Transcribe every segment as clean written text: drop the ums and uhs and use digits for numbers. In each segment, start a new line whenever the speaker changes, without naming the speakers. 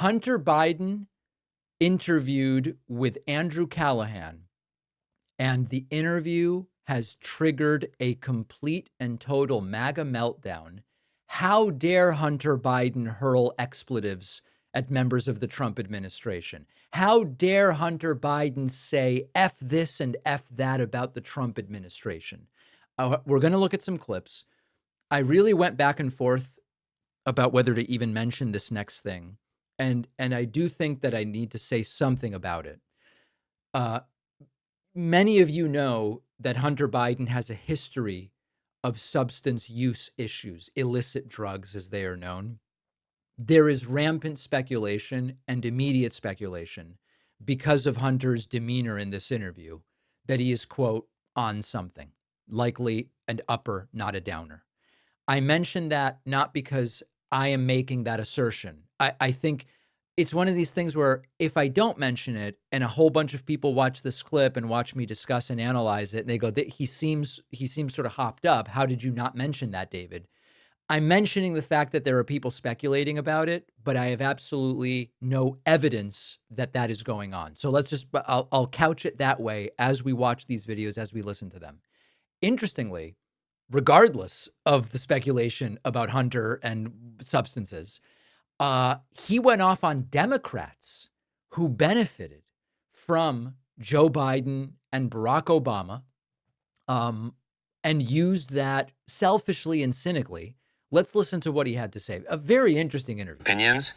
Hunter Biden interviewed with Andrew Callahan, and the interview has triggered a complete and total MAGA meltdown. How dare Hunter Biden hurl expletives at members of the Trump administration? How dare Hunter Biden say F this and F that about the Trump administration? We're going to look at some clips. I really went back and forth about whether to even mention this next thing. And I do think that I need to say something about it. Many of you know that Hunter Biden has a history of substance use issues, illicit drugs as they are known. There is rampant speculation and immediate speculation because of Hunter's demeanor in this interview that he is, quote, on something, likely an upper, not a downer. I mention that not because I am making that assertion. I think it's one of these things where if I don't mention it and a whole bunch of people watch this clip and watch me discuss and analyze it, and they go, he seems sort of hopped up. How did you not mention that, David? I'm mentioning the fact that there are people speculating about it, but I have absolutely no evidence that that is going on. So I'll couch it that way as we watch these videos, as we listen to them. Interestingly, regardless of the speculation about Hunter and substances, he went off on Democrats who benefited from Joe Biden and Barack Obama, and used that selfishly and cynically. Let's listen to what he had to say. A very interesting interview.
Opinions,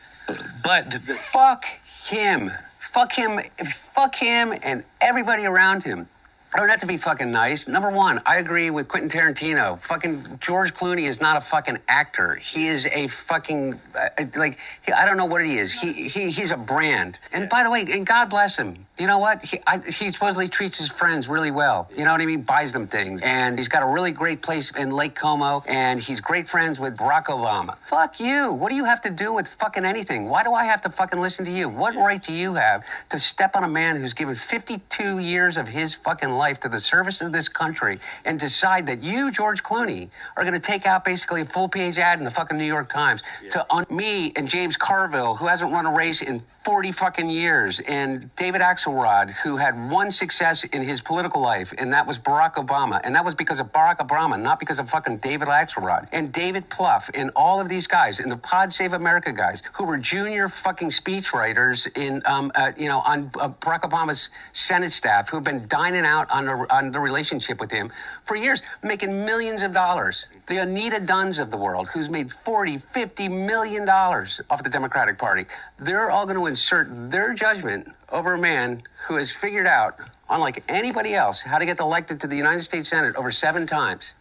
but fuck him. Fuck him and everybody around him. I don't have to be fucking nice. Number one, I agree with Quentin Tarantino. Fucking George Clooney is not a fucking actor. He is a fucking, I don't know what he is. He's a brand. And by the way, and God bless him. You know what? He supposedly treats his friends really well. You know what I mean? Buys them things. And he's got a really great place in Lake Como. And he's great friends with Barack Obama. Fuck you. What do you have to do with fucking anything? Why do I have to fucking listen to you? What right do you have to step on a man who's given 52 years of his fucking life to the service of this country and decide that you, George Clooney, are going to take out basically a full-page ad in the fucking New York Times to me and James Carville, who hasn't run a race in 40 fucking years, and David Axelrod, who had one success in his political life, and that was Barack Obama. And that was because of Barack Obama, not because of fucking David Axelrod. And David Plouffe, and all of these guys, and the Pod Save America guys, who were junior fucking speechwriters on Barack Obama's Senate staff, who've been dining out on the relationship with him for years, making millions of dollars. The Anita Dunns of the world, who's made $40, $50 million off the Democratic Party. They're all going to insert their judgment over a man who has figured out, unlike anybody else, how to get elected to the United States Senate over 7 times,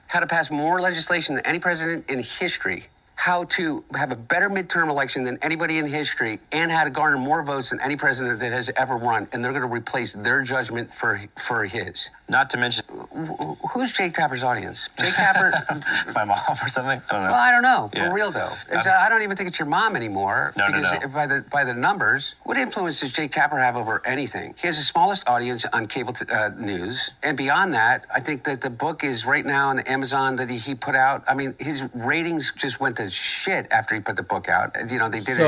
how to pass more legislation than any president in history, how to have a better midterm election than anybody in history, and how to garner more votes than any president that has ever run. And they're going to replace their judgment for his.
Not to mention...
Who's Jake Tapper's audience? Jake Tapper...
My mom or something? I don't know.
Well, I don't know.
Yeah.
For real, though. I don't even think it's your mom anymore.
No.
By the numbers, what influence does Jake Tapper have over anything? He has the smallest audience on cable news. And beyond that, I think that the book is right now on Amazon that he put out. I mean, his ratings just went to shit after he put the book out. You know, they did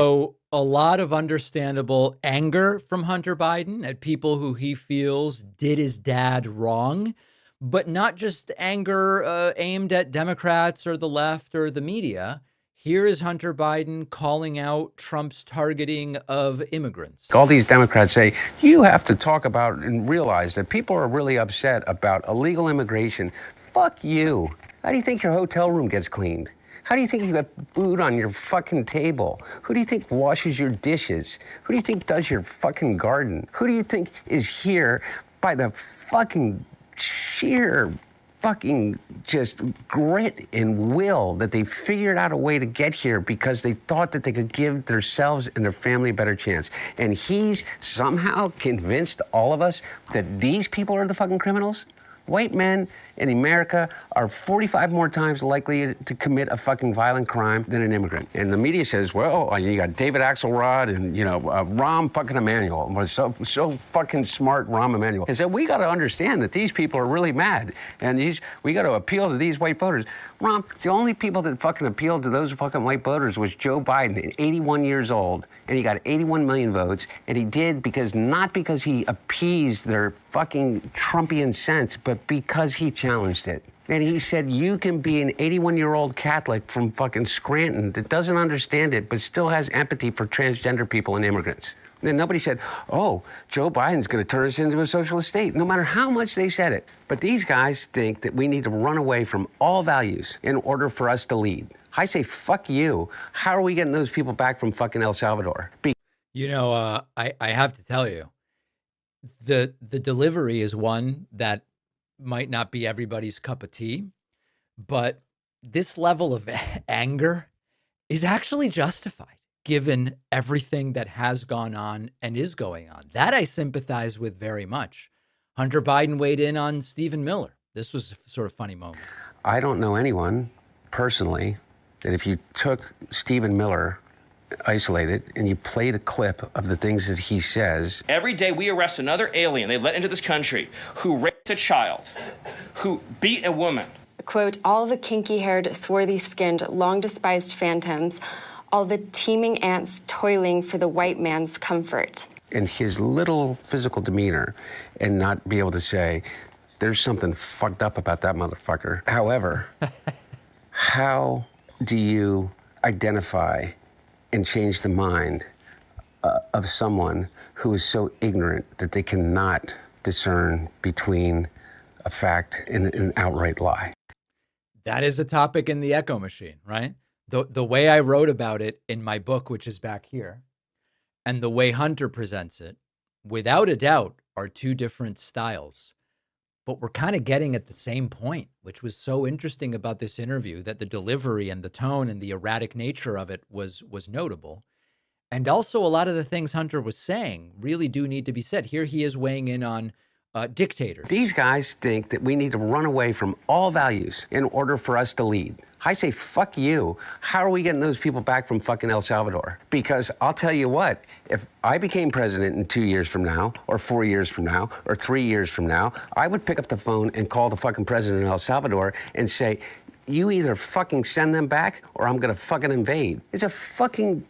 a lot of understandable anger from Hunter Biden at people who he feels did his dad wrong, but not just anger aimed at Democrats or the left or the media. Here is Hunter Biden calling out Trump's targeting of immigrants.
All these Democrats say, you have to talk about and realize that people are really upset about illegal immigration. Fuck you. How do you think your hotel room gets cleaned? How do you think you got food on your fucking table? Who do you think washes your dishes? Who do you think does your fucking garden? Who do you think is here by the fucking sheer fucking just grit and will that they figured out a way to get here because they thought that they could give themselves and their family a better chance? And he's somehow convinced all of us that these people are the fucking criminals? White men in America are 45 more times likely to commit a fucking violent crime than an immigrant. And the media says, well, you got David Axelrod and, Rahm fucking Emanuel. Was so fucking smart, Rahm Emanuel. And so we got to understand that these people are really mad. And we got to appeal to these white voters. Rahm, the only people that fucking appealed to those fucking white voters was Joe Biden, 81 years old. And he got 81 million votes. And he did not because he appeased their fucking Trumpian sense, but because he challenged it. And he said, you can be an 81-year-old Catholic from fucking Scranton that doesn't understand it, but still has empathy for transgender people and immigrants. And nobody said, oh, Joe Biden's going to turn us into a socialist state, no matter how much they said it. But these guys think that we need to run away from all values in order for us to lead. I say, fuck you. How are we getting those people back from fucking El Salvador?
I have to tell you, the delivery is one that might not be everybody's cup of tea, but this level of anger is actually justified given everything that has gone on and is going on. That I sympathize with very much. Hunter Biden weighed in on Stephen Miller. This was a sort of funny moment.
I don't know anyone personally that if you took Stephen Miller isolated and you played a clip of the things that he says.
Every day we arrest another alien they let into this country who raped a child, who beat a woman.
Quote, all the kinky-haired, swarthy-skinned, long-despised phantoms, all the teeming ants toiling for the white man's comfort.
And his little physical demeanor and not be able to say, there's something fucked up about that motherfucker. However, how do you identify and change the mind of someone who is so ignorant that they cannot discern between a fact and an outright lie?
That is a topic in the Echo Machine, right? The way I wrote about it in my book, which is back here, and the way Hunter presents it, without a doubt, are two different styles. But we're kind of getting at the same point, which was so interesting about this interview, that the delivery and the tone and the erratic nature of it was notable. And also a lot of the things Hunter was saying really do need to be said. Here he is weighing in on Dictators.
These guys think that we need to run away from all values in order for us to lead. I say, fuck you. How are we getting those people back from fucking El Salvador? Because I'll tell you what, if I became president in 2 years from now, or 4 years from now, or 3 years from now, I would pick up the phone and call the fucking president of El Salvador and say, you either fucking send them back or I'm gonna fucking invade. It's a fucking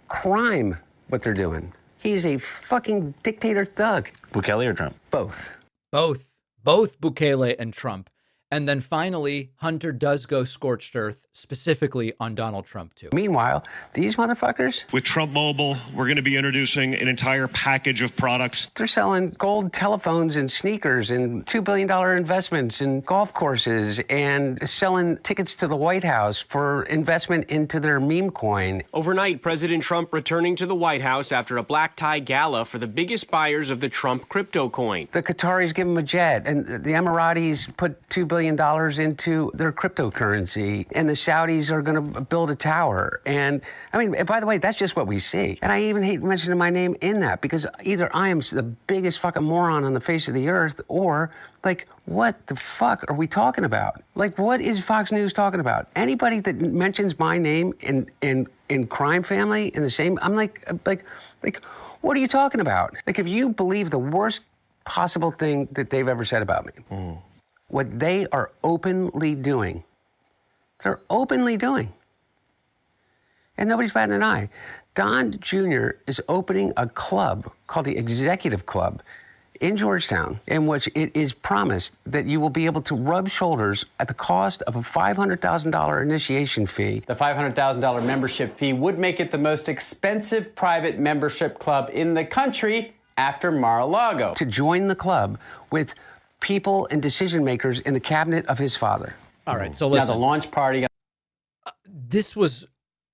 crime what they're doing. He's a fucking dictator thug.
Bukele or Trump?
Both.
Both Bukele and Trump. And then finally, Hunter does go scorched earth, specifically on Donald Trump, too.
Meanwhile, these motherfuckers...
With Trump Mobile, we're going to be introducing an entire package of products.
They're selling gold telephones and sneakers and $2 billion investments in golf courses and selling tickets to the White House for investment into their meme coin.
Overnight, President Trump returning to the White House after a black tie gala for the biggest buyers of the Trump crypto coin.
The Qataris give him a jet, and the Emiratis put $2 billion into their cryptocurrency, and the Saudis are going to build a tower. And I mean, by the way, that's just what we see. And I even hate mentioning my name in that, because either I am the biggest fucking moron on the face of the earth, or like, what the fuck are we talking about? Like, what is Fox News talking about? Anybody that mentions my name in Crime Family in the same, I'm like, what are you talking about? Like, if you believe the worst possible thing that they've ever said about me, what they are openly doing, they're openly doing. And nobody's batting an eye. Don Jr. is opening a club called the Executive Club in Georgetown, in which it is promised that you will be able to rub shoulders at the cost of a $500,000 initiation fee.
The $500,000 membership fee would make it the most expensive private membership club in the country after Mar-a-Lago.
To join the club with people and decision makers in the cabinet of his father.
All right, so listen.
Now the launch party.
This was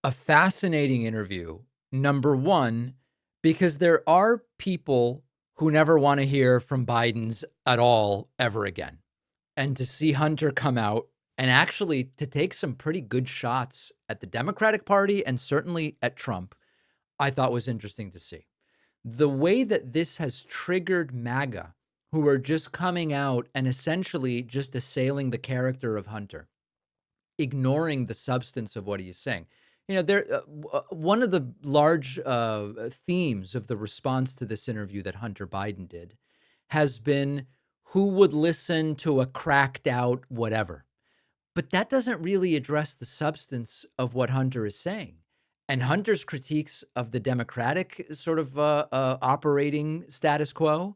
a fascinating interview, number one, because there are people who never want to hear from Biden's at all ever again. And to see Hunter come out and actually to take some pretty good shots at the Democratic Party and certainly at Trump, I thought was interesting to see. The way that this has triggered MAGA who are just coming out and essentially just assailing the character of Hunter, ignoring the substance of what he is saying. One of the large themes of the response to this interview that Hunter Biden did has been who would listen to a cracked out whatever. But that doesn't really address the substance of what Hunter is saying. And Hunter's critiques of the Democratic sort of operating status quo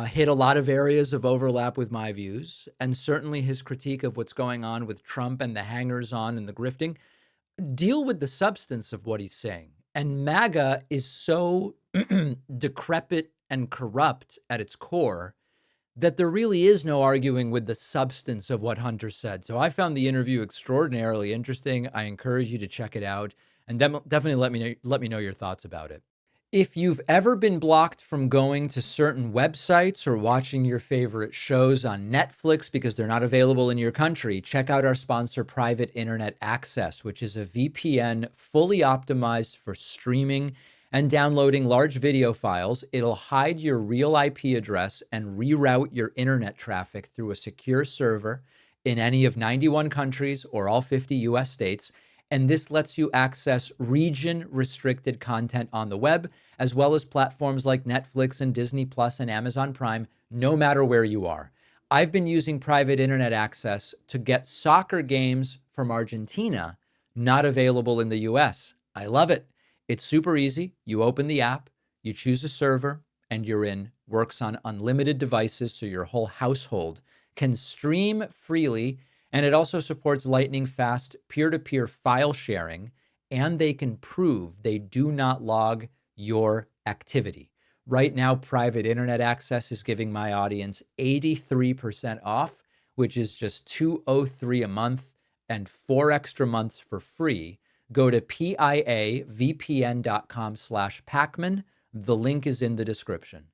hit a lot of areas of overlap with my views. And certainly his critique of what's going on with Trump and the hangers on and the grifting deal with the substance of what he's saying. And MAGA is so decrepit and corrupt at its core that there really is no arguing with the substance of what Hunter said. So I found the interview extraordinarily interesting. I encourage you to check it out, and definitely let me know your thoughts about it. If you've ever been blocked from going to certain websites or watching your favorite shows on Netflix because they're not available in your country, check out our sponsor, Private Internet Access, which is a VPN fully optimized for streaming and downloading large video files. It'll hide your real IP address and reroute your internet traffic through a secure server in any of 91 countries or all 50 US states. And this lets you access region-restricted content on the web, as well as platforms like Netflix and Disney Plus and Amazon Prime, no matter where you are. I've been using Private Internet Access to get soccer games from Argentina not available in the US. I love it. It's super easy. You open the app, you choose a server, and you're in. Works on unlimited devices, so your whole household can stream freely. And it also supports lightning-fast peer-to-peer file sharing, and they can prove they do not log your activity. Right now, Private Internet Access is giving my audience 83% off, which is just $203 a month and 4 extra months for free. Go to piavpn.com/Pacman. The link is in the description.